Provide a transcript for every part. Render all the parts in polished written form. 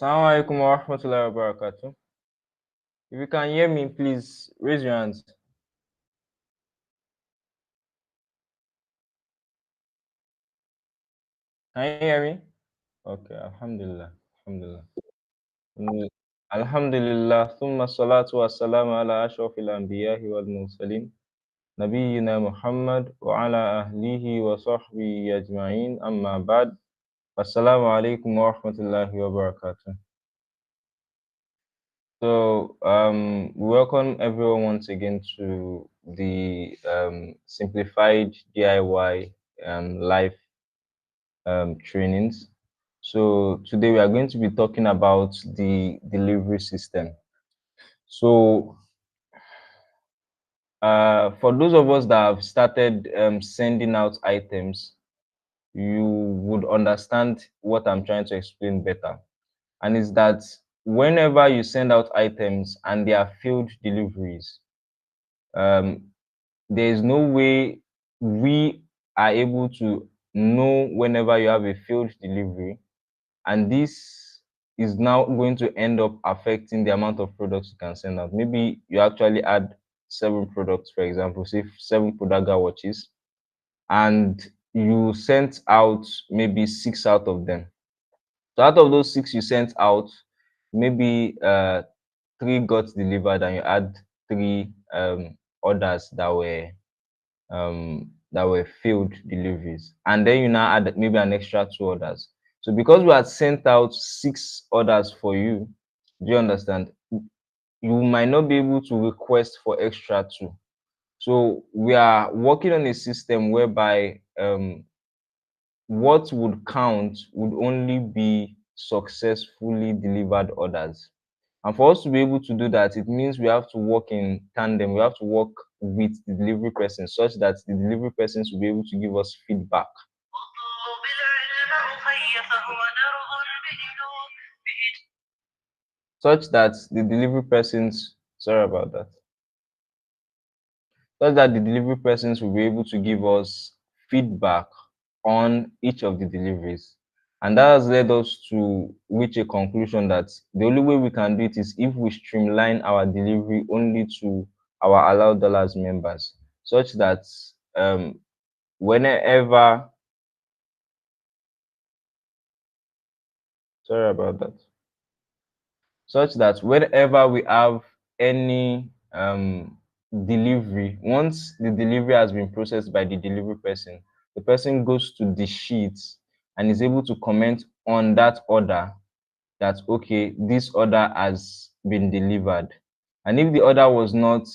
Assalamu alaikum wa rahmatullahi wa barakatuh. If you can hear me, please raise your hands. Can you hear me? Okay, Alhamdulillah. Alhamdulillah. Alhamdulillah. Thumma salatu wa salamu ala ashrafil anbiya'i wal mursalin. Nabiyyina Muhammad wa ala ahlihi wa sahbihi ajma'in. Amma ba'd. Assalamu alaikum wa rahmatullahi wa barakatuh. So, welcome everyone once again to the simplified DIY life trainings. So today we are going to be talking about the delivery system. So for those of us that have started sending out items, you would understand what I'm trying to explain better. And is that whenever you send out items and they are failed deliveries, um, there is no way we are able to know whenever you have a failed delivery, and this is now going to end up affecting the amount of products you can send out. Maybe you actually add 7 products, for example, say 7 Podaga watches, and you sent out maybe 6 out of them. So out of those 6 you sent out, maybe 3 got delivered, and you add 3 orders that were failed deliveries, and then you now add maybe an extra 2 orders. So because we had sent out 6 orders for you, do you understand, you might not be able to request for extra 2. So we are working on a system whereby what would count would only be successfully delivered orders. And for us to be able to do that, it means we have to work in tandem. We have to work with the delivery person such that the delivery persons will be able to give us feedback. Such that the delivery persons, sorry about that, such that the delivery persons will be able to give us feedback on each of the deliveries. And that has led us to reach a conclusion that the only way we can do it is if we streamline our delivery only to our allowed dollars members, such that whenever, sorry about that, such that whenever we have any delivery, once the delivery has been processed by the delivery person, the person goes to the sheet and is able to comment on that order, that okay, this order has been delivered. And if the order was not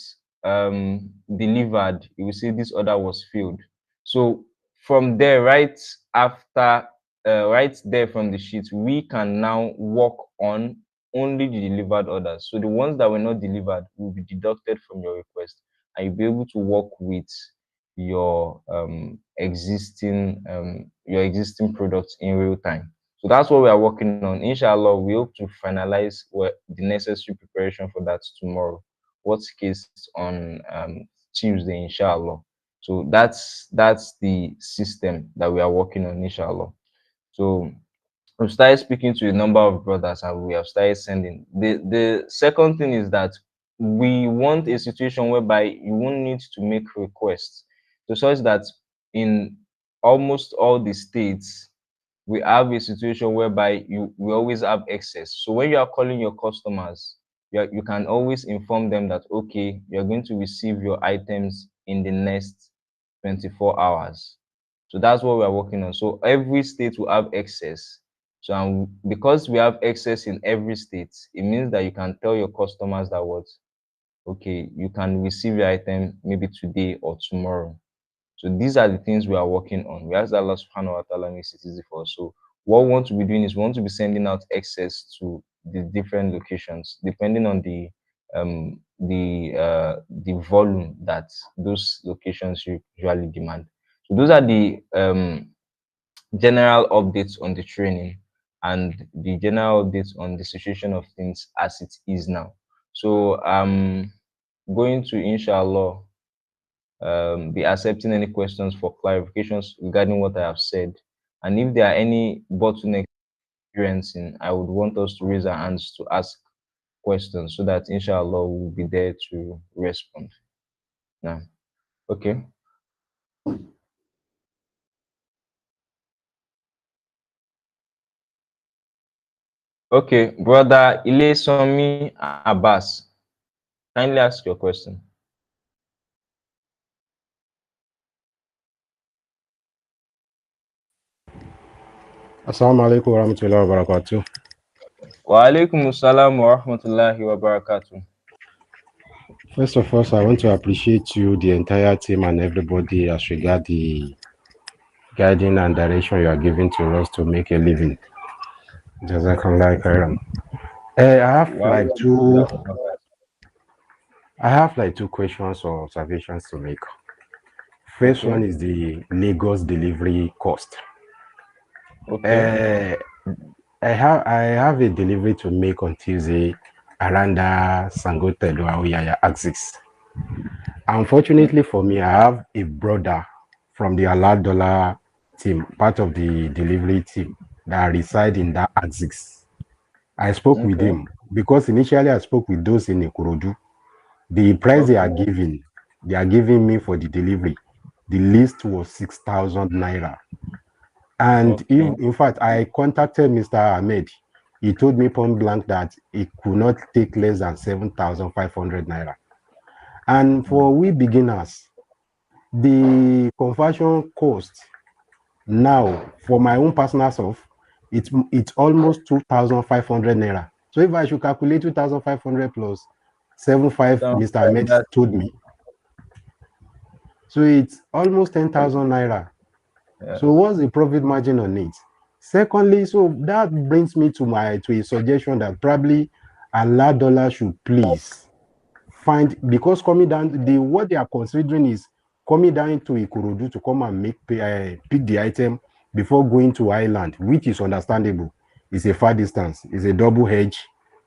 delivered, you will say this order was filled. So from there, right after, right there from the sheet, we can now work on only the delivered orders. So the ones that were not delivered will be deducted from your request, and you'll be able to work with your existing products in real time. So that's what we are working on. Inshallah, we hope to finalize the necessary preparation for that tomorrow. Worst case on Tuesday, inshallah. So that's the system that we are working on, inshallah. So we've started speaking to a number of brothers, and we have started sending. The second thing is that we want a situation whereby you won't need to make requests. So such that in almost all the states, we have a situation whereby we always have excess. So when you are calling your customers, you can always inform them that okay, you're going to receive your items in the next 24 hours. So that's what we are working on. So every state will have excess. So because we have excess in every state, it means that you can tell your customers that what, okay, you can receive your item maybe today or tomorrow. So these are the things we are working on. We ask that Allah subhanahu wa ta'ala makes it easy for us. So what we want to be doing is we want to be sending out excess to the different locations, depending on the volume that those locations usually demand. So those are the general updates on the training and the general updates on the situation of things as it is now. So I'm going to inshallah be accepting any questions for clarifications regarding what I have said. And if there are any bottlenecks experiencing, I would want us to raise our hands to ask questions so that inshallah we'll be there to respond. Now, okay. Okay, brother Ilesomi Abbas, kindly ask your question. Assalamu alaikum warahmatullahi wabarakatuh. Wa alaikum assalam wa rahmatullahi wa barakatuh. First of all, I want to appreciate you, the entire team, and everybody as regard the guiding and direction you are giving to us to make a living. Jazakallah khairan. Wa alaikum assalam. I have like two questions or observations to make. First Okay, one is the Lagos delivery cost. okay, Uh, I have a delivery to make on Tuesday around Sangote Yaya axis. Unfortunately for me, I have a brother from the Alad Dollar team, part of the delivery team that reside in that axis. I spoke with okay, him because initially I spoke with those in Ikorodu. The price okay, they are giving me for the delivery, the list was 6,000 naira. And okay, in fact, I contacted Mr. Ahmed. He told me point blank that it could not take less than 7,500 naira. And for we beginners, the conversion cost now for my own personal self, it's almost 2,500 naira. So if I should calculate 2,500 plus 7,500, so Mr. Ahmed that, told me, so it's almost 10,000 naira. yeah, So what's the profit margin on it? Secondly, so that brings me to a suggestion that probably Allah dollar should please find, because coming down, what they are considering is coming down to Ikorodu to come and pick the item before going to Island, which is understandable. It's a far distance. It's a double hedge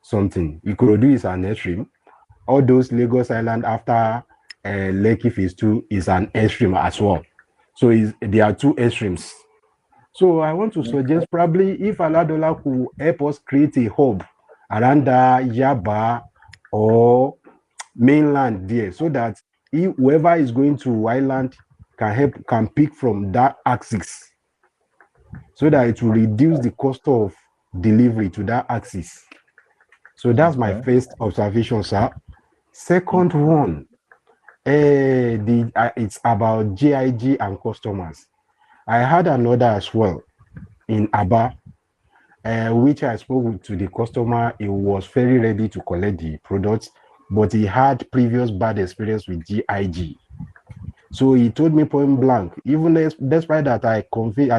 something. Ikorodu is an extreme. All those Lagos Island after Lekki Phase 2 is an extreme as well. So there are two extremes. So I want to suggest probably if Aladola could help us create a hub around Yaba or mainland there, so that whoever is going to island can pick from that axis, so that it will reduce the cost of delivery to that axis. So that's my okay, first observation, sir. Second okay, one, it's about GIG and customers. I had another as well in Aba, which I spoke to the customer. He was very ready to collect the products, but he had previous bad experience with GIG. So he told me point blank, even despite that I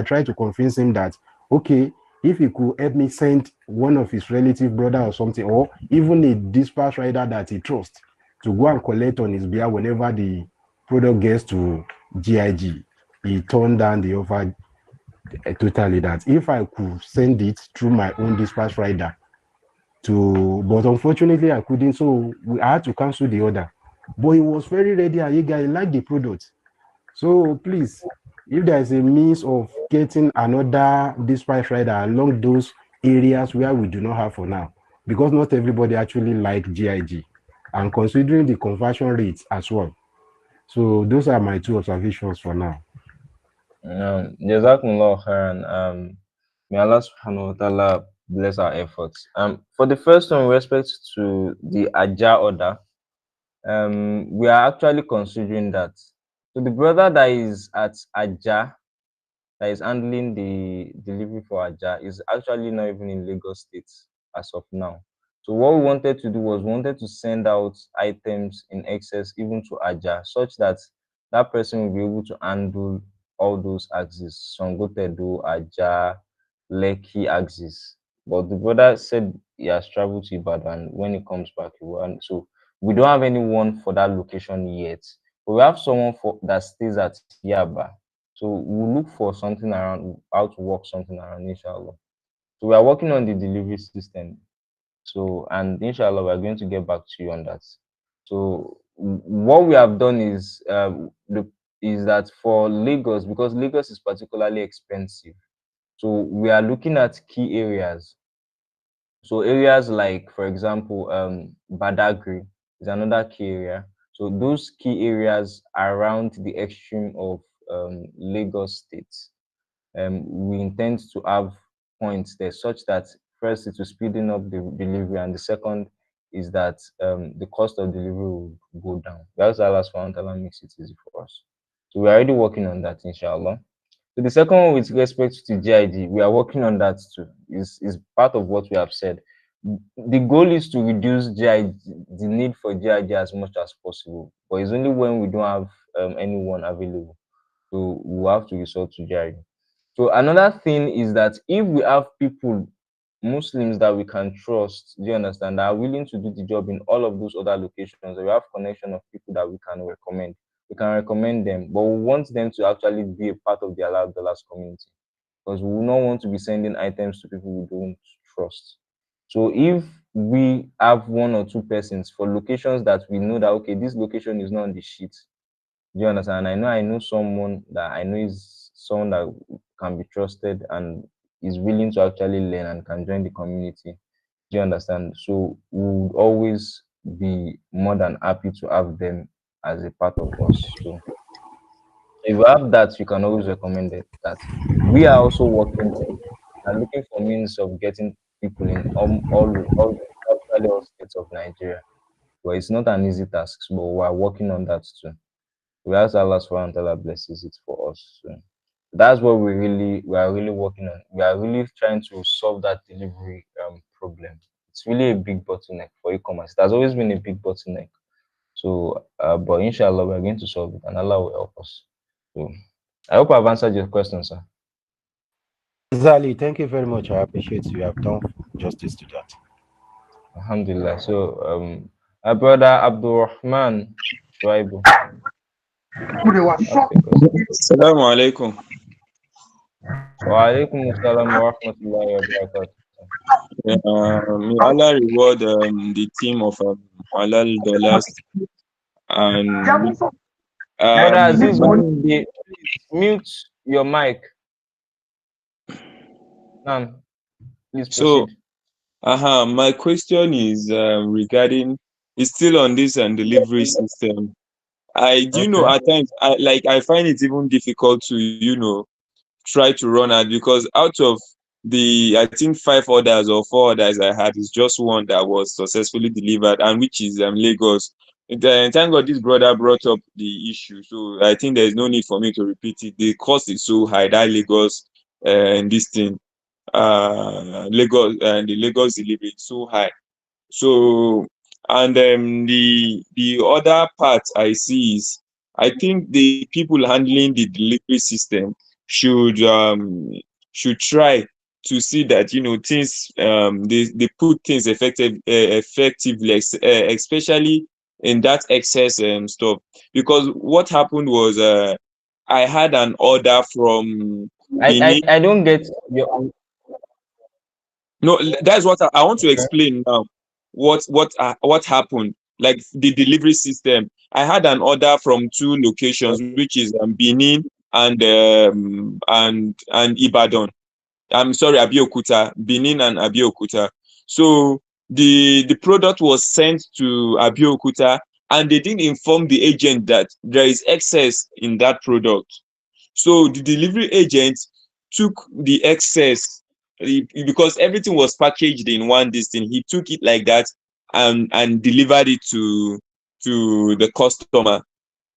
tried to convince him that, okay, if he could help me send one of his relative brother or something, or even a dispatch rider that he trusts to go and collect on his behalf whenever the product gets to GIG, he turned down the offer totally, that if I could send it through my own dispatch rider but unfortunately I couldn't, so I had to cancel the order. But he was very ready and eager, he liked the product. So please, if there is a means of getting another dispatch rider along those areas where we do not have for now, because not everybody actually like GIG, and considering the conversion rates as well. So those are my two observations for now. Jazakumullah khairan. May Allah subhanahu wa ta'ala bless our efforts. For the first one, with respect to the Aja order, we are actually considering that. So the brother that is at Aja, that is handling the delivery for Aja, is actually not even in Lagos State as of now. So what we wanted to do was we wanted to send out items in excess even to Aja, such that that person will be able to handle all those axes, Songotedo, Aja, Lekki axis. But the brother said he has traveled to Ibadan. When he comes back, he will. So we don't have anyone for that location yet. But we have someone for that stays at Yaba. So we'll look for something around, how to work something around, inshallah. So we are working on the delivery system. So, and inshallah, we're going to get back to you on that. So what we have done is is that for Lagos, because Lagos is particularly expensive. So we are looking at key areas. So areas like, for example, Badagry is another key area. So those key areas around the extreme of Lagos State, we intend to have points there such that first it will speeding up the delivery, and the second is that the cost of delivery will go down. That's Allah subhanahu wa ta'ala makes it easy for us. So we're already working on that, inshallah. So the second one with respect to GIG, we are working on that too. Is part of what we have said. The goal is to reduce GIG, the need for GIG as much as possible. But it's only when we don't have anyone available. So we have to resort to GIG. So another thing is that if we have people, Muslims that we can trust, do you understand, that are willing to do the job in all of those other locations, we have connection of people that we can recommend. We can recommend them, but we want them to actually be a part of the Allowed Dollars community, because we will not want to be sending items to people we don't trust. So if we have one or two persons for locations that we know that okay, this location is not on the sheet, do you understand? I know someone that I know is someone that can be trusted and is willing to actually learn and can join the community. Do you understand? So we would always be more than happy to have them as a part of us. So if you have that, you can always recommend it. That we are also working and looking for means of getting people in actually all states of Nigeria. But it's not an easy task, but we are working on that too. We ask Allah subhanahu wa ta'ala blesses it for us. So that's what we are really working on. We are really trying to solve that delivery problem. It's really a big bottleneck for e-commerce. It has always been a big bottleneck. So but inshallah we're going to solve it and Allah will help us. So I hope I've answered your question, sir. Zali, thank you very much. I appreciate you have done justice to that. Alhamdulillah. So our brother Abdul Rahman Shuaibu. Ask your question. Assalamu alaikum. Wa alaikum assalam wa rahmatullahi wa barakatuh. May Allah reward the team of Halal Dollars and Brother Aziz, my, please mute your mic. Please so proceed. my question is regarding, it's still on this delivery system. I do know Okay. at times I find it even difficult to try to run out, because out of the I think 5 orders or 4 orders I had, is just one that was successfully delivered, and which is Lagos. And thank God this brother brought up the issue, so I think there is no need for me to repeat it. The cost is so high, that Lagos and this thing, Lagos and the Lagos delivery is so high. So, and the other part I see is, I think the people handling the delivery system should try to see that things, they put things effectively, especially in that excess stuff. Because what happened was, I had an order from Benin. I don't get your No, that's what I want to okay. explain now. What happened? Like the delivery system. I had an order from 2 locations, which is Benin and Ibadan. I'm sorry, Abeokuta, Benin and Abeokuta. So the product was sent to Abeokuta, and they didn't inform the agent that there is excess in that product. So the delivery agent took the excess, because everything was packaged in one distance. He took it like that and delivered it to the customer.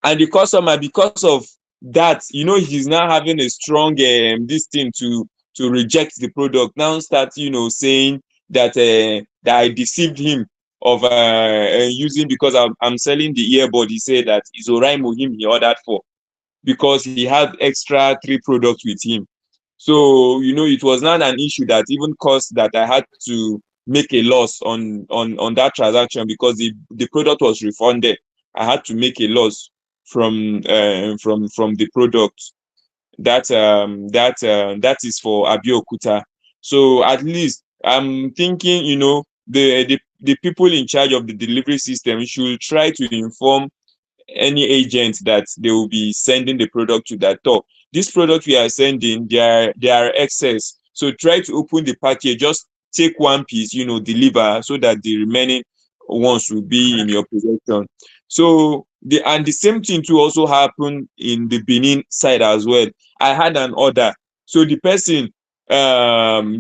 And the customer, because of that, he's now having a strong this thing to reject the product. Now start saying that I deceived him of using, because I'm selling the earbud. He said that it's Oraimo him he ordered for, because he had extra 3 products with him. So it was not an issue that even caused that I had to make a loss on that transaction, because the product was refunded. I had to make a loss from the product. That is for Abeokuta. So at least I'm thinking, the people in charge of the delivery system should try to inform any agent that they will be sending the product to, that top. This product we are sending, they are excess. So try to open the package, just take one piece, deliver, so that the remaining ones will be in your possession. So the same thing too also happened in the Benin side as well. I had an order, so the person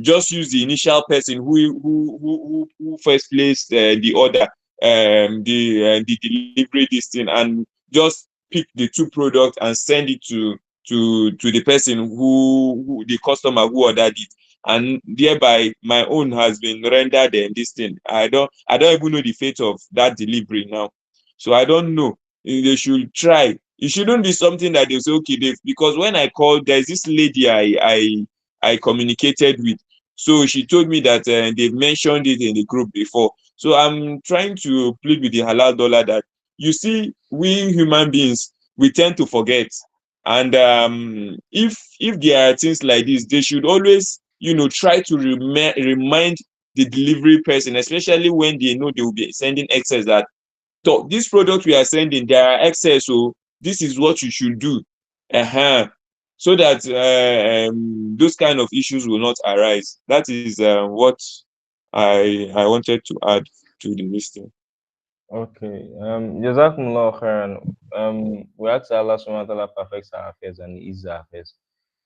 just use the initial person who first placed the order, the delivery this thing, and just pick the two products and send it to the person who the customer who ordered it, and thereby my own has been rendered in this thing. I don't even know the fate of that delivery now. So I don't know. They should try. It shouldn't be something that they say, okay, because when I called, there's this lady I communicated with. So she told me that they've mentioned it in the group before. So I'm trying to plead with the halal dollar that, you see, we human beings, we tend to forget. And if there are things like this, they should always, try to remind the delivery person, especially when they know they will be sending excess, that, so this product we are sending, there are excess, so this is what you should do. uh so that those kind of issues will not arise. That is what I wanted to add to the listing. Okay. Jazakumullah khairan. We ask Allah subhanahu wa ta'ala perfects our affairs and eases our affairs.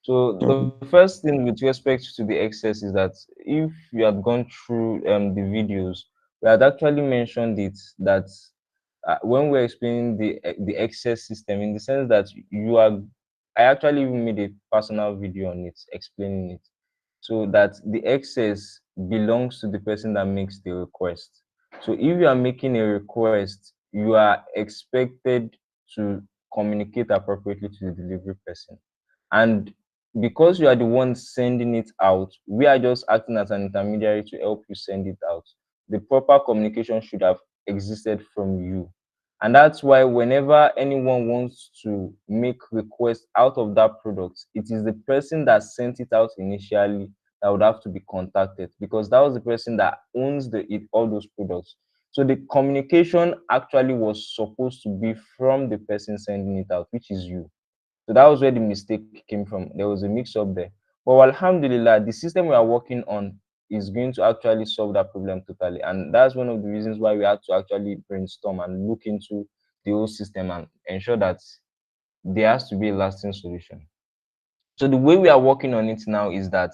So the first thing with respect to the excess is that if you had gone through the videos, we had actually mentioned it that when we're explaining the excess system, in the sense that I actually even made a personal video on it explaining it, so that the excess belongs to the person that makes the request. So if you are making a request, you are expected to communicate appropriately to the delivery person. And because you are the one sending it out, we are just acting as an intermediary to help you send it out. The proper communication should have existed from you. And that's why whenever anyone wants to make requests out of that product, it is the person that sent it out initially that would have to be contacted, because that was the person that owns all those products. So the communication actually was supposed to be from the person sending it out, which is you. So that was where the mistake came from. There was a mix up there. But alhamdulillah, the system we are working on is going to actually solve that problem totally. And that's one of the reasons why we had to actually brainstorm and look into the whole system and ensure that there has to be a lasting solution. So the way we are working on it now is that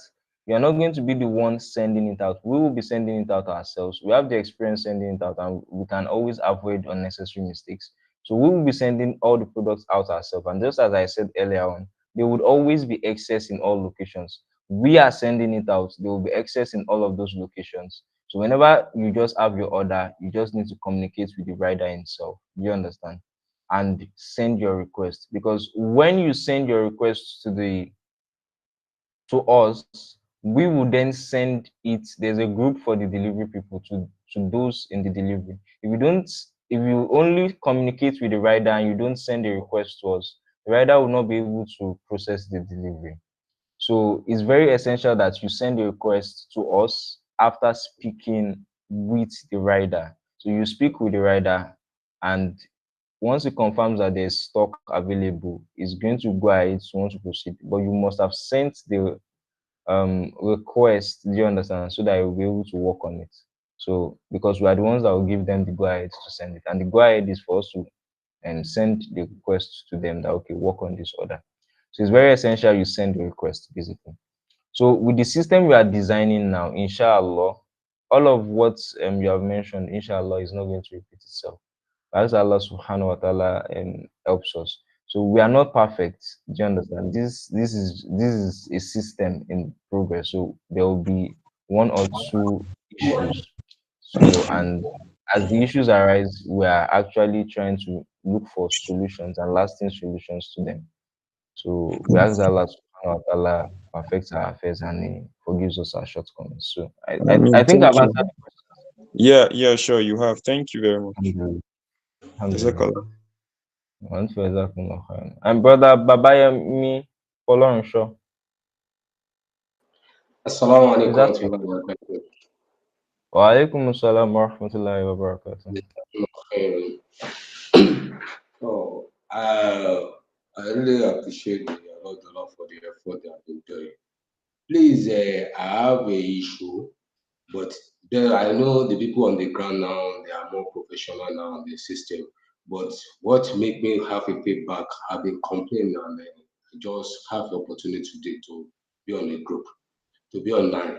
we are not going to be the ones sending it out. We will be sending it out ourselves. We have the experience sending it out, and we can always avoid unnecessary mistakes. So we will be sending all the products out ourselves. And just as I said earlier on, there would always be excess in all locations. We are sending it out. There will be excess in all of those locations. So whenever you just have your order, you just need to communicate with the rider himself. Do you understand? And send your request, because when you send your request to us, we will then send it. There's a group for the delivery people to those in the delivery. If you only communicate with the rider and you don't send a request to us, the rider will not be able to process the delivery. So it's very essential that you send a request to us after speaking with the rider. So you speak with the rider, and once it confirms that there's stock available, it's going to go ahead to want to proceed. But you must have sent the request, do you understand, so that you'll be able to work on it. So because we are the ones that will give them the go ahead to send it, and the go ahead is for us to send the request to them that okay, work on this order. So it's very essential you send the request basically. So with the system we are designing now, inshallah, all of what you have mentioned, inshallah, is not going to repeat itself as Allah subhanahu wa ta'ala helps us. So we are not perfect. Do you understand? This is a system in progress. So there will be one or two issues. So, and as the issues arise, we are actually trying to look for solutions and lasting solutions to them. So we ask that Allah subhanahu wa ta'ala perfects our affairs and He forgives us our shortcomings. So I I mean, think thank I've you. answered the Yeah, yeah, sure, you have. Thank you very much. question. Alhamdulillah. Jazakallah. One for Jazakumullah khairan. And brother Babayemi Folorunsho, Assalamu is alaikum that you? warahmatullahi wabarakatuh. Wa alaikum assalam wa rahmatullahi wa barakatuh. So, I really appreciate the Allah for the effort they have been doing. Please, I have a issue, but there I know the people on the ground now, they are more professional now on the system. But what make me have a feedback, I've been complaining and I just have the opportunity today to be on a group, to be online.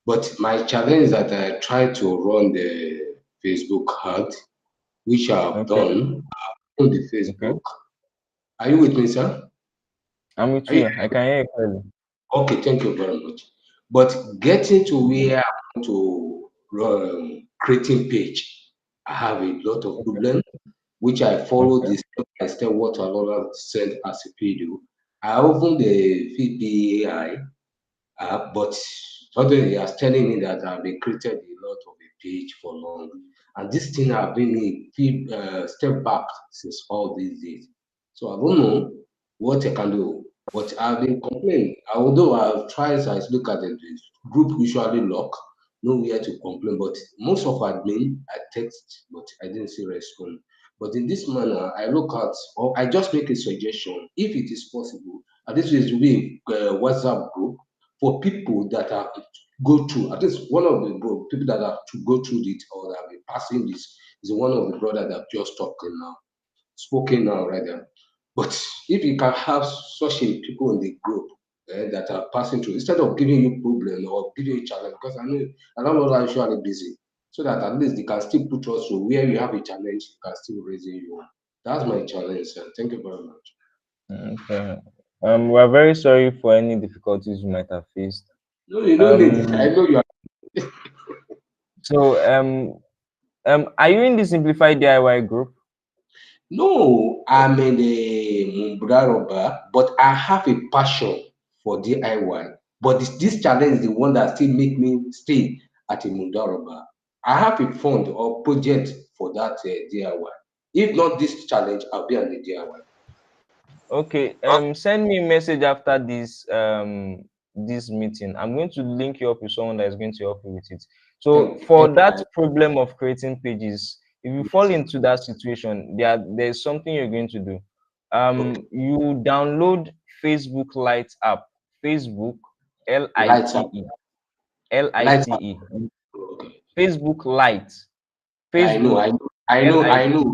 But my challenge is that I try to run the Facebook ad, which I've Okay. done on the Okay. Facebook. Are you with me, sir? I'm with Are you, you. I can hear you clearly. okay, thank you very much. But getting to where I want to creating page, I have a lot of Okay. problems, which I follow Okay. this step by step what Alora said as a video. I open the VBAI, but suddenly he was telling me that I've been created a lot of a page for long. And this thing have been a step back since all these days. So I don't know what I can do. But I've been complaining. Although I've tried, I look at it, the group usually lock, nowhere to complain. But most of admin, I text, but I didn't see response. But in this manner, I look at, or I just make a suggestion, if it is possible, and this is to be a WhatsApp group for people that are go through at least one of the people that have to go through it or that have been passing this is one of the brother that just talking now spoken now rather. But if you can have such a people in the group that are passing through instead of giving you problem or giving you challenge, because I know a lot of us are usually busy, so that at least they can still put us through where you have a challenge, you can still raise you. That's my challenge, sir. Thank you very much. Okay. We're very sorry for any difficulties you might have faced. No, you don't need it. I Um, know you are. so are you in the Simplified DIY group? No, I'm in the Mumbraroba, but I have a passion for DIY. But this challenge is the one that still make me stay at a Mumbraroba. I have a fund or project for that DIY. If not this challenge, I'll be on the DIY. Okay. Send me a message after this meeting. I'm going to link you up with someone that is going to help you with it. So for Thank that problem of creating pages, if you fall you. into that situation, there's something you're going to do. Okay, You download Facebook Lite app. Facebook lights up, Lite lights up. Lite. Okay, Facebook Lite. yeah, I know, Facebook I know, I know, I Lite. know,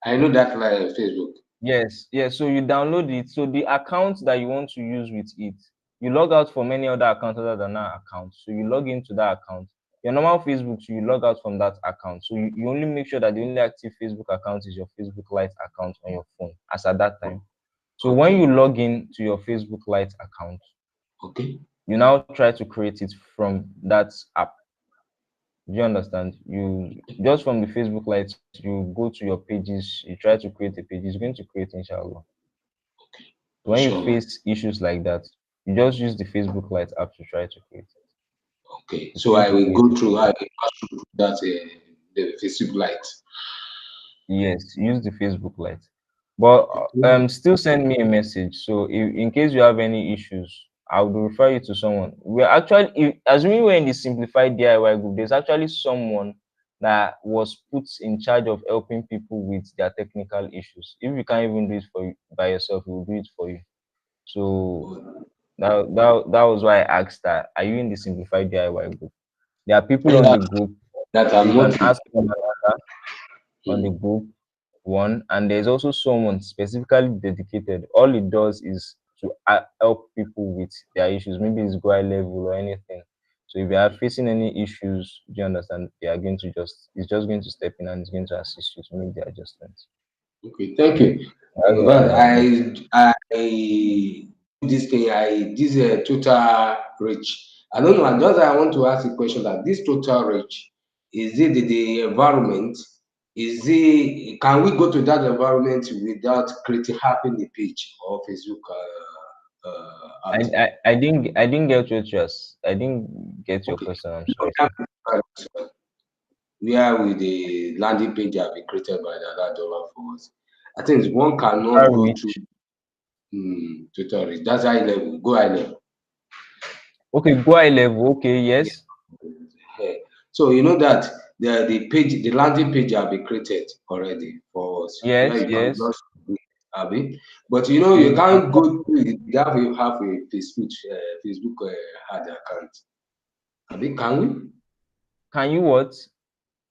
I know that Facebook. Yes, yes. So you download it. So the account that you want to use with it, you log out from any other account other than that account. So you log into that account. Your normal Facebook, so you log out from that account. So you only make sure that the only active Facebook account is your Facebook Lite account on your phone as at that time. So when you Okay, log in to your Facebook Lite account, okay, you now try to create it from that app. Do you understand? You just from the Facebook Lite, you go to your pages, you try to create a page. It's going to create, inshallah. When you inshallah. face issues like that, you just use the Facebook Lite app to try to create it. Okay, It's so going I to will create go it. through, I will pass through that the Facebook light. Yes, use the Facebook Lite. But Okay. still send me a message. So if, in case you have any issues, I will refer you to someone. We're actually, assuming we're in the Simplified DIY group, there's actually someone that was put in charge of helping people with their technical issues. If you can't even do it for you by yourself, we will do it for you. So that was why I asked that. Are you in the Simplified DIY group? There are people on Yeah, the group. that You I'm can not in. ask one another on the Hmm. group one, and there's also someone specifically dedicated. All it does is to help people with their issues. Maybe it's GUI level or anything. So if you are facing any issues, do you understand? They are going to just it's just going to step in and it's going to assist you to make the adjustments. Okay, thank you. That's what I But have. I this thing this total reach. I don't know. I want to ask a question that this total reach is it the environment? Is it can we go to that environment without creating having a page or Facebook I, ad? I didn't get what you I didn't get your Okay. question. I'm No, sorry, sir. that's where will the landing page have been created by the other dollar for us? I think one cannot Total go through reach. tutorials. That's high level. Go high level. Okay, go high level. Okay, yes, Yeah. So you know that the page, the landing page have been created already for us, where yes, you can yes. just Abi. But you know, you can't go through it. You have a Facebook ad account. Abi, can we? Can you what?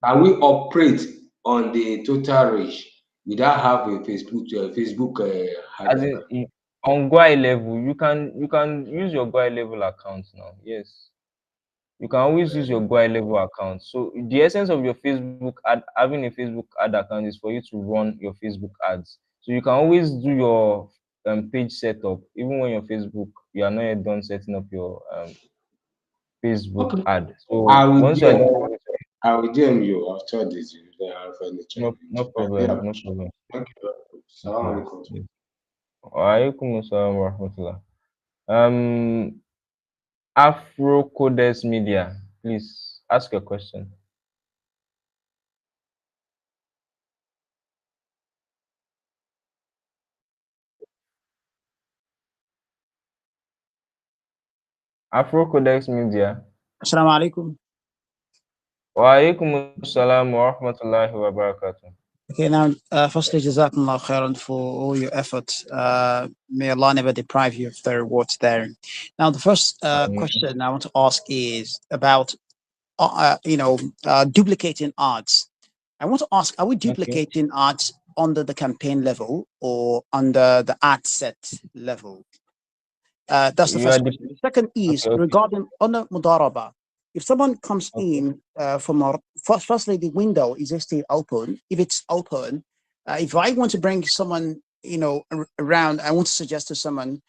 Can we operate on the total reach without have a Facebook ad As account? on Gwai level, you can use your Gwai level account now. Yes. You can always use your Gwai level account. So the essence of your Facebook ad, having a Facebook ad account, is for you to run your Facebook ads. So you can always do your page setup even when your Facebook, you are not yet done setting up your Facebook Okay. ad. I So will once you are DM. done with it, I will DM you after this if they have any no challenge. I problem, really no appreciate problem. it. Thank you very much. Salam Okay. alaikum. Yes. Waalaikum assalam warahmatullah. Afro Codes Media, please ask a question. Afro Codex Media. Assalamu alaikum. Waalaikum assalam warahmatullahi wabarakatuh. Okay, now, firstly, Jazakumullah khairan for all your efforts. May Allah never deprive you of the rewards there. Now, the first question I want to ask is about, duplicating ads. I want to ask, are we Okay. duplicating ads under the campaign level or under the ad set level? That's the You are first the question. The second is okay. regarding under Mudaraba. If someone comes Okay. in from firstly, the window is it still open? If it's open, if I want to bring someone, around, I want to suggest to someone,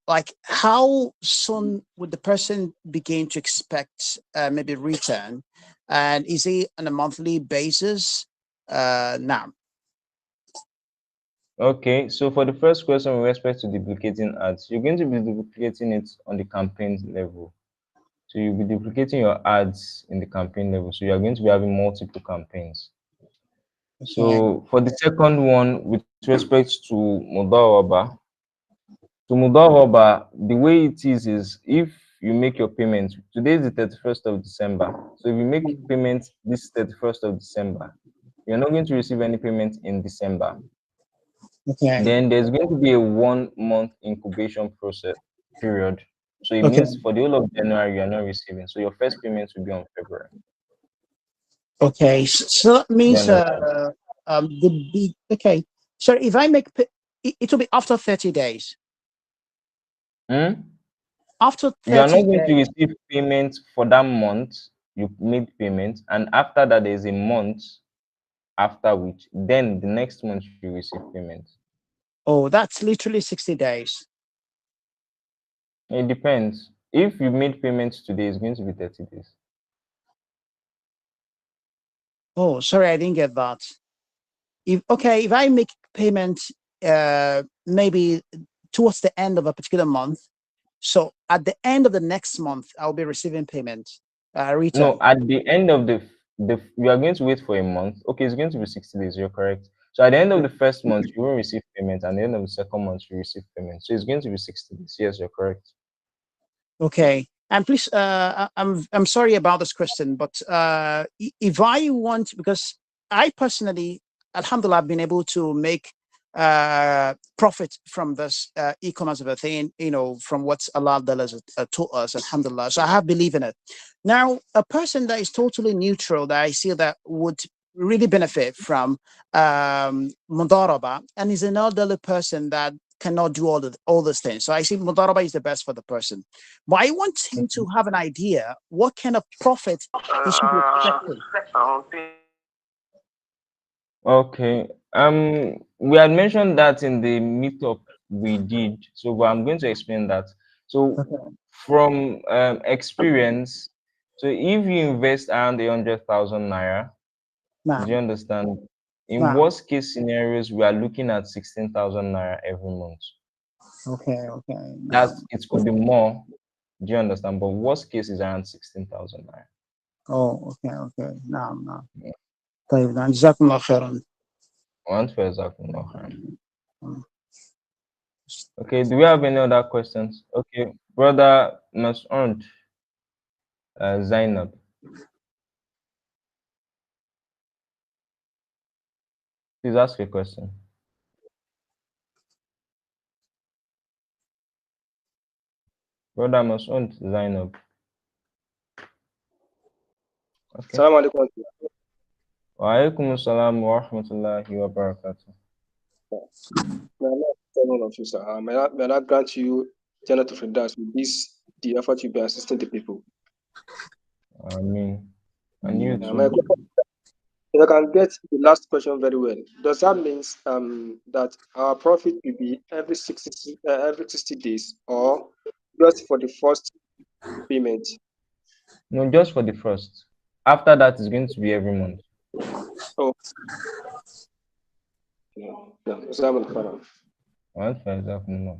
like how soon would the person begin to expect maybe return, and is it on a monthly basis? Now, Okay. So for the first question with respect to duplicating ads, you're going to be duplicating it on the campaign level. So you'll be duplicating your ads in the campaign level. So you are going to be having multiple campaigns. okay, So for the second one, with respect to Mudaraba, the way it is if you make your payment, today is the 31st of December. So if you make payment this 31st of December, you're not going to receive any payment in December. okay, Then there's going to be a 1 month incubation process period. So it okay, means for the whole of January, you're not receiving. So your first payment will be on February. okay. So that You means understand? the big okay. So if I make it will be after 30 days. Hmm? After You are not 30 going to days. receive payment for that month. You made payment, and after that, there's a month after which, then the next month you receive payment. Oh, that's literally 60 days. It depends. If you made payments today, it's going to be 30 days. Oh, sorry, I didn't get that. If I make payment maybe towards the end of a particular month, so at the end of the next month, I'll be receiving payment No, return. at the end of the you are going to wait for a month. Okay, it's going to be 60 days. You're correct. So at the end of the first month, you will receive payment, and at the end of the second month, you receive payment. So it's going to be 60 days. Yes, you're correct. Okay. And please, I'm sorry about this question, but if I want, because I personally, Alhamdulillah, I've been able to make profit from this e-commerce of a thing, from what Allah has taught us, Alhamdulillah. So I have belief in it. Now, a person that is totally neutral, that I see that would really benefit from Mudaraba, and is an elderly person that cannot do all these things. So I see Mudaraba is the best for the person. But I want him to have an idea what kind of profit he should be expecting. Okay. We had mentioned that in the meetup we did. So, but I'm going to explain that. So, Okay. from experience, so if you invest around 100,000 naira, do you Now, understand? In now, worst case scenarios, we are looking at 16,000 naira every month. okay, okay, now. That's it could be more. Do you understand? But worst case is around 16,000 naira. Oh, okay, okay, now, now. Yeah. طيب now جزاكم الله خيرا. One for example, no harm. Okay, do we have any other questions? Okay, brother Mas'ud, Zainab, please ask a question. Brother Masud Zainab. Okay. Assalamu alaikum. Wa alaikum assalam wa rahmatullahi wa barakatuh. May Allah tell all of you, sir. May Allah grant you Jannah to Firdaus with this, the effort you've been assisting the people. I mean, and you My too. question, if I can get the last question very well, does that mean that our profit will be every 60 days or just for the first payment? No, just for the first. After that, it's going to be every month. Oh, no. Assalamu alaikum. What for example,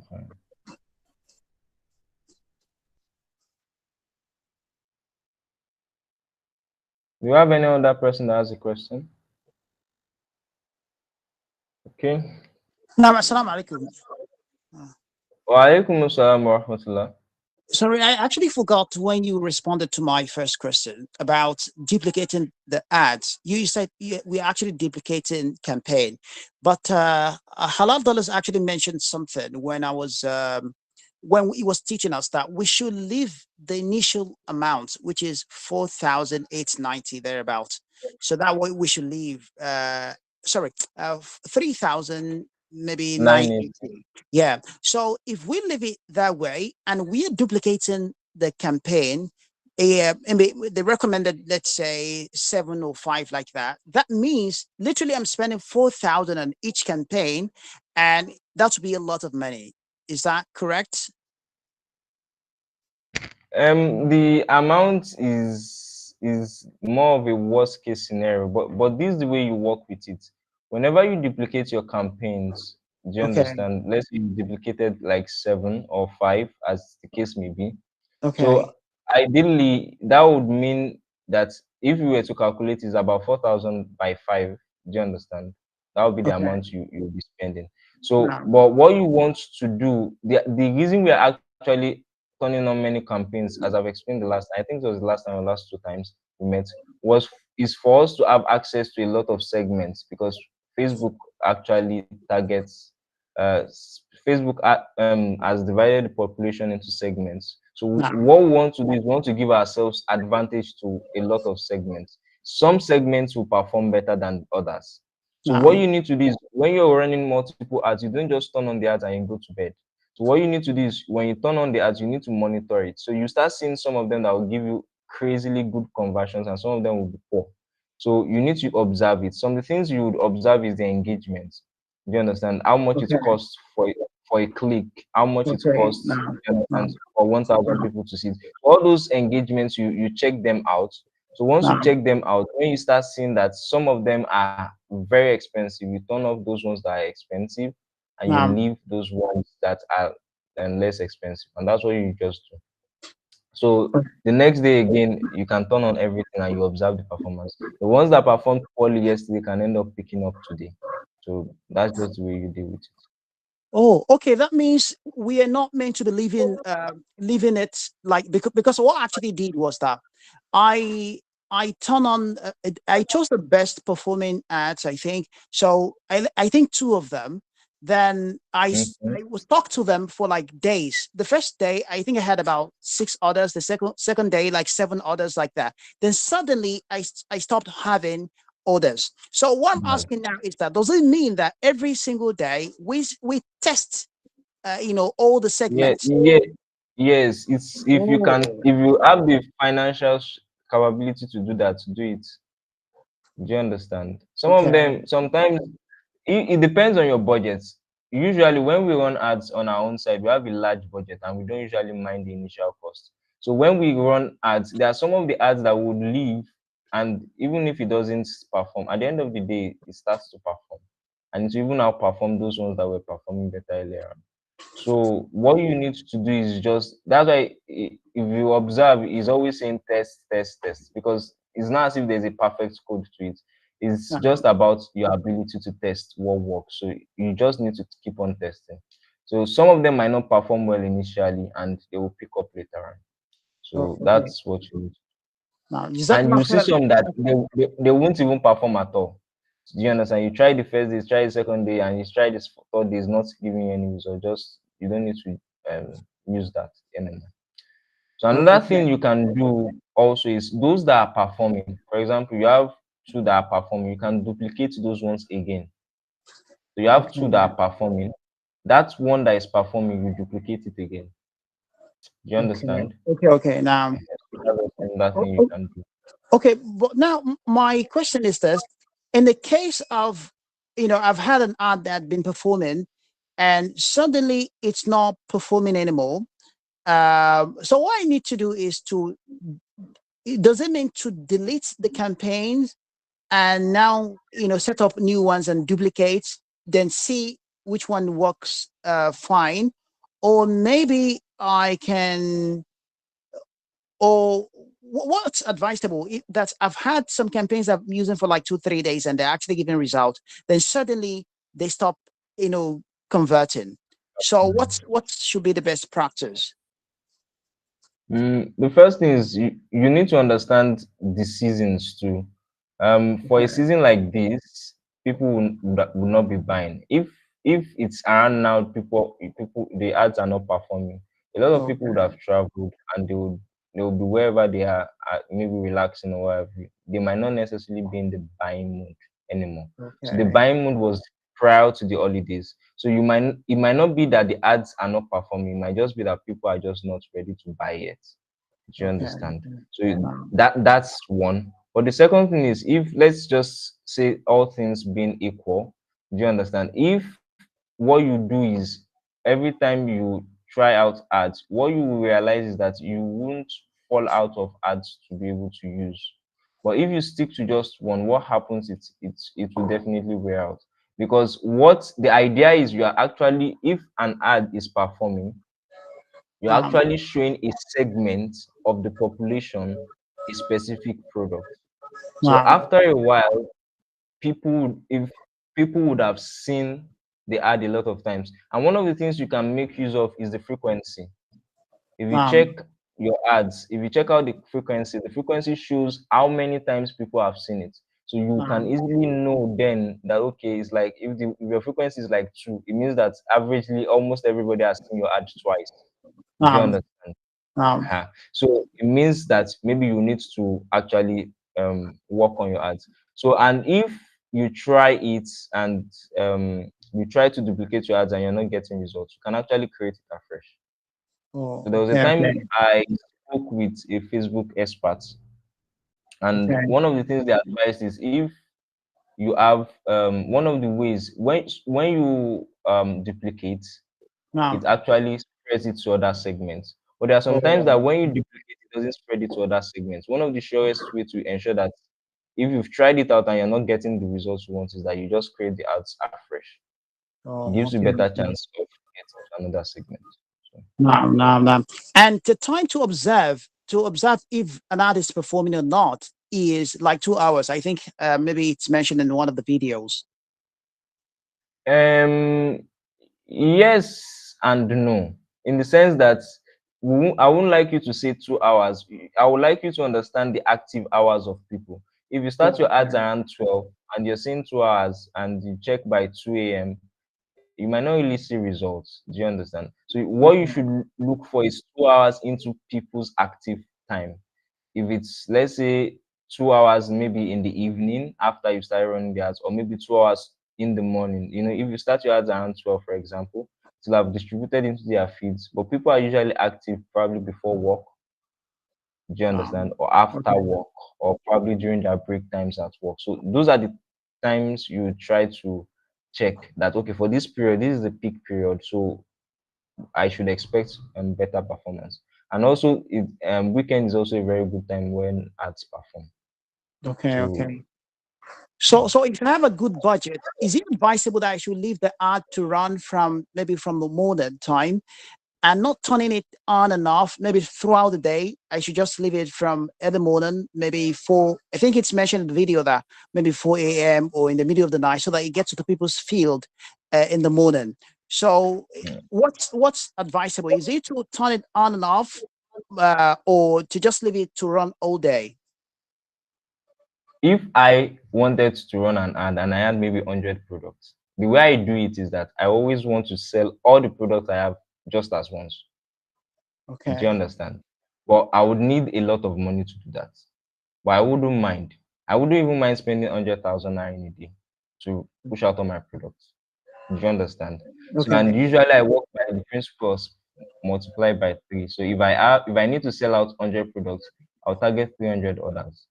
do you have any other person that has a question? Okay. Naam, assalamu alaikum. Wa alaikum assalam wa rahmatullah. Sorry, I actually forgot when you responded to my first question about duplicating the ads. You said we're actually duplicating campaign, but Halal Dollars actually mentioned something when I was when he was teaching us that we should leave the initial amount, which is 4,890 thereabout. So that way we should leave. Sorry, 3,000 maybe 980. Yeah. So if we leave it that way and we are duplicating the campaign, they recommended, let's say 7 or 5 like that. That means literally I'm spending 4,000 on each campaign, and that would be a lot of money. Is that correct? The amount is more of a worst case scenario, but this is the way you work with it. Whenever you duplicate your campaigns, do you Okay. understand? Let's say you duplicated like 7 or 5, as the case may be. Okay. So ideally, that would mean that if you were to calculate, is about 4,000 by 5. Do you understand? That would be the Okay. amount you'll be spending. So, Now, but what you want to do, the reason we are actually turning on many campaigns, as I've explained the last, I think it was the last time or last 2 times we met, is for us to have access to a lot of segments, because Facebook actually targets Facebook has divided the population into segments. So now, what we want to do is we want to give ourselves advantage to a lot of segments. Some segments will perform better than others. So what now. you need to do is, when you're running multiple ads, you don't just turn on the ads and you go to bed. So what you need to do is, when you turn on the ads, you need to monitor it. So you start seeing some of them that will give you crazily good conversions, and some of them will be poor. So you need to observe it. Some of the things you would observe is the engagement. Do you understand how much it Okay. costs for a click? How much it Okay. costs, Now, you now, understand, for 1,000 people to see it? All those engagements, you check them out. So once you now, check them out, when you start seeing that some of them are very expensive, you turn off those ones that are expensive, and you now. leave those ones that are less expensive, and that's what you just do. So the next day again, you can turn on everything and you observe the performance. The ones that performed poorly yesterday can end up picking up today. So that's just the way you deal with it. Oh, okay. That means we are not meant to be leaving it like, because what I actually did was that I I turn on I chose the best performing ads, I think. So I think 2 of them. Then Mhm. I was talk to them for like days. The first day I think I had about 6 orders. The second day like 7 orders like that. Then suddenly I stopped having orders. So what I'm Wow. asking now is that, does it mean that every single day we test all the Yeah, segments? yeah, yes. It's Oh, if you have the financial capability to do that, do it. Do you understand? Some of okay. them, sometimes it depends on your budget. Usually, when we run ads on our own side, we have a large budget and we don't usually mind the initial cost. So when we run ads, there are some of the ads that would leave, and even if it doesn't perform, at the end of the day, it starts to perform, and it will even outperform those ones that were performing better earlier on. So what you need to do is just, that's why if you observe, he's always saying test, test, test, because it's not as if there's a perfect code to it. It's Uh-huh. just about your ability to test what works. So you just need to keep on testing. So some of them might not perform well initially, and they will pick up later on. So Okay. that's what you need. Now, And you Jazakumullah see khair. some that they won't even perform at all. Do you understand? You try the first day, try the second day, and you try this third day, is not giving you any result. Just, you don't need to use that anymore. So another Okay. thing you can do also is those that are performing. For example, you have two that are performing, you can duplicate those ones again. So you have two Okay. that are performing. That one that is performing, you duplicate it again. Do you Okay. understand? Okay. Okay. Now, So that's another o- thing you o- can do. okay. But now my question is this: in the case of, I've had an ad that been performing, and suddenly it's not performing anymore. So what I need to do is does it mean to delete the campaigns and now set up new ones and duplicate, then see which one works fine, or maybe I can, or what's advisable that I've had some campaigns I'm using for like 2 3 days and they're actually giving results, then suddenly they stop converting. So what should be the best practice? The first thing is you need to understand the seasons too. For a Okay. season like this, people will not be buying. If it's around now, people the ads are not performing. A lot of people would Okay. have traveled and they will be wherever they are, maybe relaxing or whatever. They might not necessarily be in the buying mood anymore. So the Okay. buying mood was prior to the holidays. So it might not be that the ads are not performing. It might just be that people are just not ready to buy yet. Do you Okay. understand? So Um, that's one. But the second thing is, if let's just say all things being equal, do you understand? If what you do is every time you try out ads, what you will realize is that you won't fall out of ads to be able to use. But if you stick to just one, what happens? It will definitely wear out, because what the idea is, you are actually, if an ad is performing, you're um, actually showing a segment of the population a specific product. So um, after a while, if people would have seen the ad a lot of times, and one of the things you can make use of is the frequency. If you check um, your ads, if you check out the frequency shows how many times people have seen it. So you can um, easily know then that, okay, it's like if your frequency is like 2, it means that averagely almost everybody has seen your ad twice. Do you um, understand? um, So it means that maybe you need to actually work on your ads. So, and if you try it and you try to duplicate your ads and you're not getting results, you can actually create it afresh. oh, So there was a okay, time okay, I spoke with a Facebook expert, and okay, one of the things they advised is, if you have one of the ways, when you duplicate, it um, actually spreads it to other segments. But there are sometimes oh, that when you duplicate, it doesn't spread it to other segments. One of the surest way to ensure that if you've tried it out and you're not getting the results you want, is that you just create the ads afresh. It oh, gives you okay, better okay. chance of getting to another segment. So, No, no, no. And the time to observe if an ad is performing or not is like 2 hours. I think maybe it's mentioned in one of the videos. um, yes and no, in the sense that I wouldn't like you to say 2 hours. I would like you to understand the active hours of people. If you start your ads Okay. around 12 and you're saying 2 hours and you check by 2 a.m., you might not really see results. Do you understand? So what you should Okay. look for is 2 hours into people's active time. If it's, let's say, 2 hours maybe in the evening after you start running the ads, or maybe 2 hours in the morning. If you start your ads around 12, for example, it'll have distributed into their feeds. But people are usually active probably before work, do you understand, or after Okay. work, or probably during their break times at work. So those are the times you try to check that, okay, for this period, this is the peak period. So I should expect better performance. And also, weekend is also a very good time when ads perform. Okay. So Okay. So if you have a good budget, is it advisable that I should leave the ad to run from maybe from the morning time and not turning it on and off maybe throughout the day? I should just leave it from early morning, maybe four. I think it's mentioned in the video that maybe 4 a.m. or in the middle of the night, so that it gets to the people's field in the morning. So what's advisable? Is it to turn it on and off, or to just leave it to run all day? if I wanted to run an ad and I had maybe 100 products, the way I do it is that I always want to sell all the products I have just as once. Do you Okay. understand? But I would need a lot of money to do that. But I wouldn't mind. I wouldn't even mind spending 100,000 naira in a day to push out all my products. Do you understand? So, Okay. and usually I work by the principles multiplied by three. So if I need to sell out 100 products, I'll target 300 orders.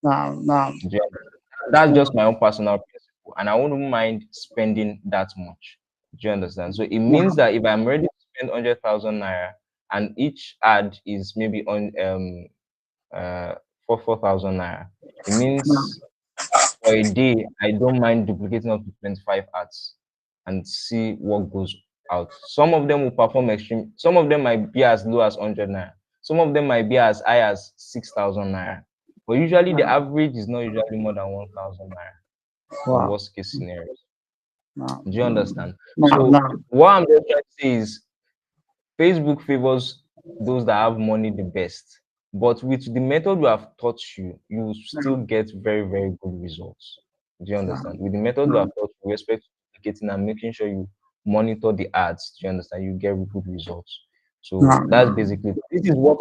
Now, Do you understand? That's just my own personal principle, and I wouldn't mind spending that much. Do you understand? So it means that if I'm ready to spend 100,000 naira, and each ad is maybe on for 4,000 naira, it means for a day I don't mind duplicating up to 25 ads and see what goes out. Some of them will perform extreme. Some of them might be as low as 100 naira. Some of them might be as high as 6,000 naira. But usually the average is not usually more than 1,000 naira for wow. worst case scenarios. Now, Do you understand? now, So now, what I'm just trying to say is Facebook favors those that have money the best. But with the method we have taught you, you will still get very, very good results. Do you understand? With the method we have taught you, with respect to duplicating and making sure you monitor the ads, do you understand? You get good results. So now, that's basically this is what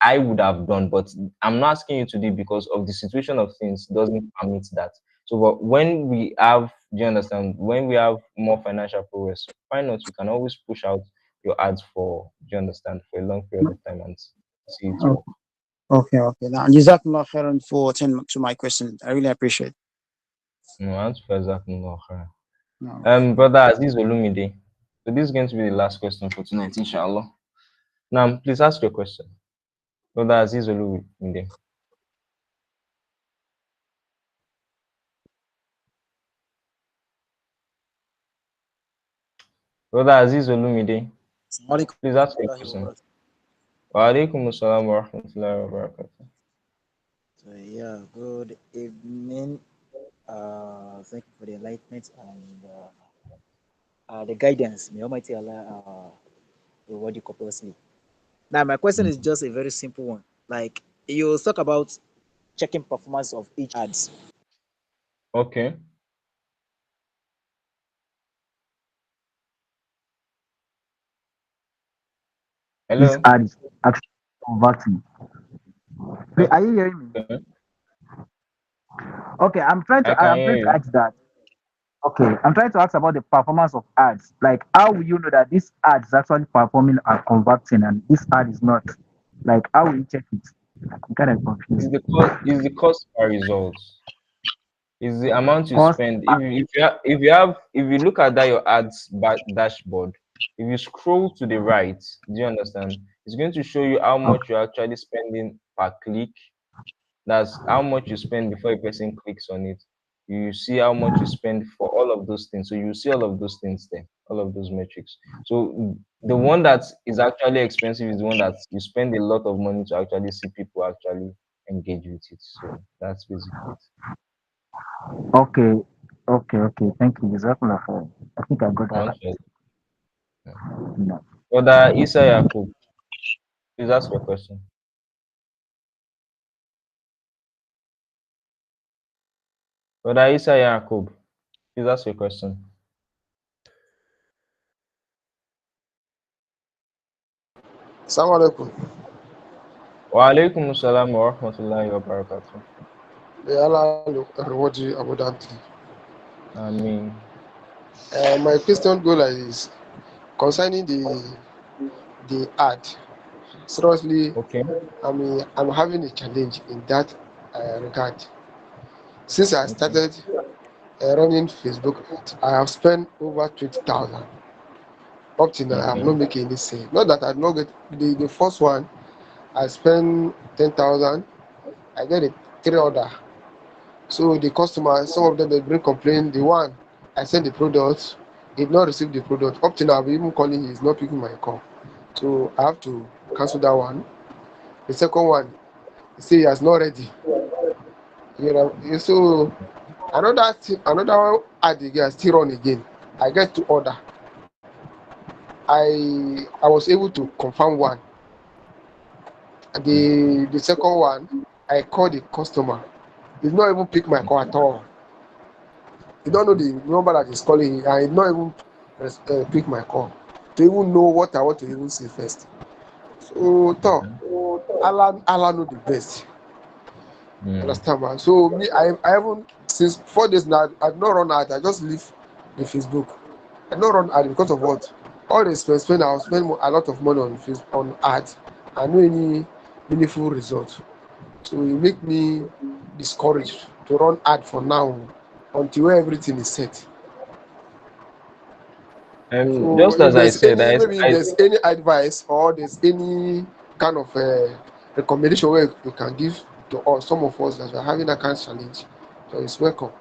I would have done, but I'm not asking you to do because of the situation of things doesn't permit that. So, but when we have, do you understand? When we have more financial progress, why not? We can always push out your ads for, do you understand, for a long period of time and see it oh, work. okay. Now, Jazakumullah khairan for attending to my question. I really appreciate. No, answer for exactly no. No. Brother Aziz Olumide. So this is going to be the last question for tonight, inshallah. Now, please ask your question. Brother Aziz Olumide. Brother Aziz Olumide, please ask your question. Wa alaikum assalam wa rahmatullahi wa barakatuh. So yeah, good evening. Thank you for the enlightenment and the guidance. May Almighty Allah reward you copiously. Now, my question is just a very simple one. Like you talk about checking performance of each ads. Okay. These Hello. ads actually converting. Are you hearing me? Okay. Okay, I can I'm hear trying to you. ask that. Okay, I'm trying to ask about the performance of ads. Like, how will you know that this ad is actually performing and converting, and this ad is not? Like, how will you check it? I'm kind of confused. Is the cost per results. Is the amount you Cost. spend. If you look at that your ads dashboard, if you scroll to the right, do you understand? It's going to show you how Okay. much you're actually spending per click. That's how much you spend before a person clicks on it. You see how much you spend for all of those things. So you see all of those things there, all of those metrics. So the one that is actually expensive is the one that you spend a lot of money to actually see people actually engage with it. So that's basically it. Okay. Okay. Thank you. Jazakallah khair. I think I got that Once right. yeah. No. Brother Isa Yakub, please ask your question. Brother Isa Yakub, please ask your question. Assalamu alaikum. Wa alaikum assalam wa rahmatullahi wa barakatuh. May Allah reward you abundantly. Ameen. My question goal is concerning the ad. Seriously, Okay. I'm having a challenge in that regard. Since I Okay. started running Facebook, I have spent over 20,000. Up till now, I have Okay. not made any sale. Not that I not get the first one. I spent 10,000. I get a 3 order. So the customer, some of them they bring complaint. The one I sent the product, he did not receive the product. Up till now, I'm even calling, he's not picking my call. So I have to cancel that one. The second one, he say he has not ready. So another one ad again, still run again. I get to order. I was able to confirm one. The second one, I called the customer. He did not even pick my call at all. He don't know Okay. the number that is calling. I did not even pick my call to even know what I want to even say first. So talk. Okay. Allah know the best. Mm. Understand, man? So me, I haven't since 4 days now. I've not run ad. I just leave the Facebook. I not run ad because of what? All the spend. I'll spend a lot of money on Facebook on ads. And no any meaningful result. So it make me discouraged to run ad for now until everything is set. So Just if as I there's said, any maybe if there's any advice or there's any kind of recommendation where you can give to us, some of us that are having that kind of challenge, so it's welcome.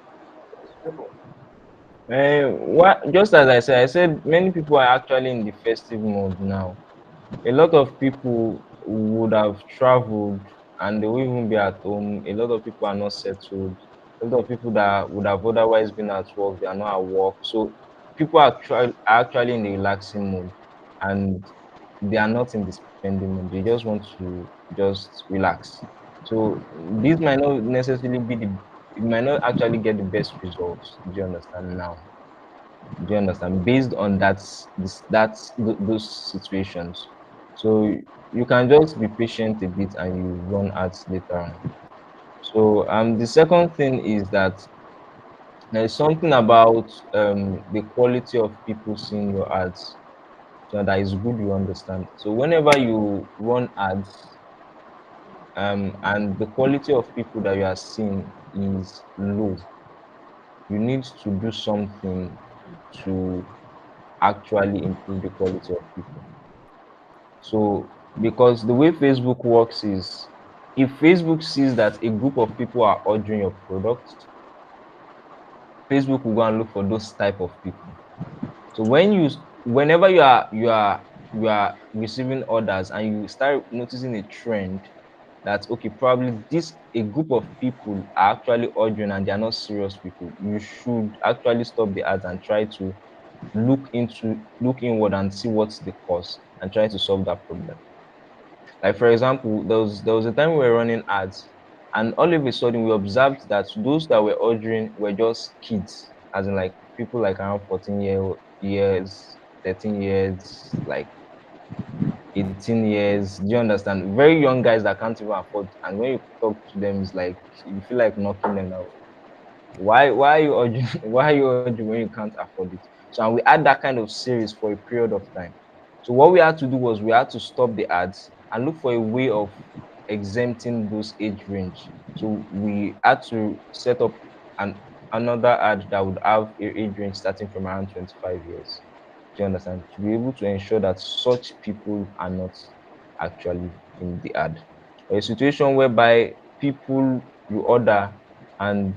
what just as I said many people are actually in the festive mode now. A lot of people would have traveled and they will even be at home. A lot of people are not settled. A lot of people that would have otherwise been at work, they are not at work. So people are actually in the relaxing mode and they are not in the spending mode. They just want to just relax. So this might not necessarily be the it might not actually get the best results. Do you understand now? Do you understand? Based on those situations. So you can just be patient a bit and you run ads later on. So the second thing is that there is something about the quality of people seeing your ads. So that is good you understand. So whenever you run ads and the quality of people that you are seeing is low, you need to do something to actually improve the quality of people. So, because the way Facebook works is if Facebook sees that a group of people are ordering your product, Facebook will go and look for those type of people. So whenever you are receiving orders and you start noticing a trend that okay, probably this a group of people are actually ordering and they are not serious people, you should actually stop the ads and try to look inward and see what's the cause and try to solve that problem. Like for example, there was a time we were running ads, and all of a sudden we observed that those that were ordering were just kids, as in like people like around 14 years, 13 years, like 18 years. Do you understand? Very young guys that can't even afford. And when you talk to them, it's like you feel like knocking them out. Why are you urging why are you urging when you can't afford it? So and we had that kind of series for a period of time. So what we had to do was we had to stop the ads and look for a way of exempting those age range. So we had to set up another ad that would have a age range starting from around 25 years. Do you understand? To be able to ensure that such people are not actually in the ad. Or a situation whereby people you order and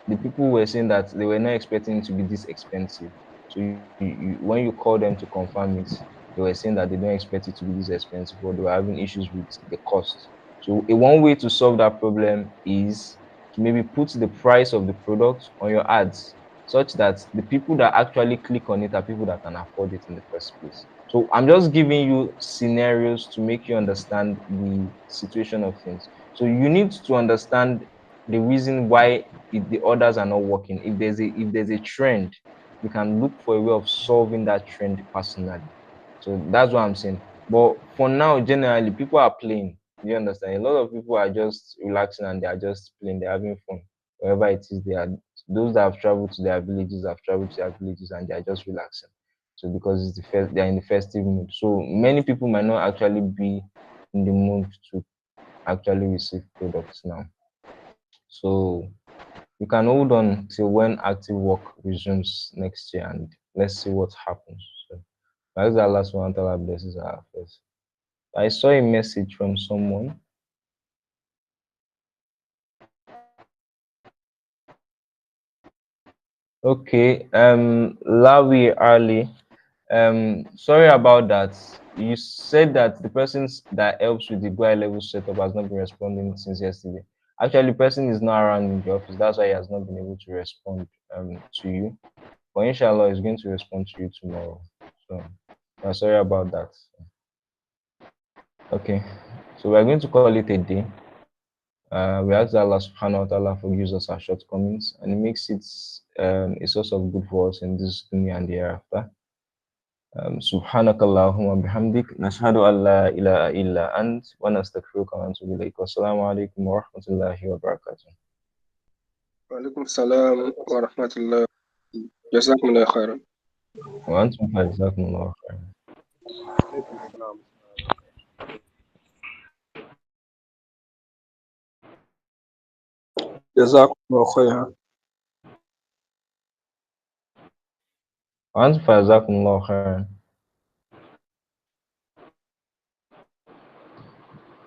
the people were saying that they were not expecting it to be this expensive. So when you call them to confirm it, they were saying that they don't expect it to be this expensive or they were having issues with the cost. So a one way to solve that problem is to maybe put the price of the product on your ads such that the people that actually click on it are people that can afford it in the first place. So I'm just giving you scenarios to make you understand the situation of things. So you need to understand the reason why the orders are not working. If there's a trend, you can look for a way of solving that trend personally. So that's what I'm saying. But for now, generally, people are playing. You understand? A lot of people are just relaxing and they are just playing. They're having fun wherever it is they are. Those that have traveled to their villages have traveled to their villages and they are just relaxing. So because it's the first, they are in the festive mood. So many people might not actually be in the mood to actually receive products now. So you can hold on till when active work resumes next year and let's see what happens. So that's the last one until our blesses our first. I saw a message from someone. Okay, Lawi Ali. Sorry about that. You said that the person that helps with the GUI level setup has not been responding since yesterday. Actually, the person is not around in the office. That's why he has not been able to respond to you. But inshallah, he's going to respond to you tomorrow. So, sorry about that. Okay, so we're going to call it a day. We ask that Allah subhanahu wa ta'ala forgives us our shortcomings and it makes it a source of good for us in this dunya and the hereafter. سبحانك اللهم وبحمدك نشهد أن لا إله إلا أنت ونستغفرك ونتوب إليك والسلام عليكم ورحمة الله وبركاته. وعليكم السلام ورحمة الله. جزاكم الله خيرا. وأنتم فجزاكم الله خيرا. عليكم السلام. جزاكم الله خيرا. وأنتم فجزاكم الله خيرا.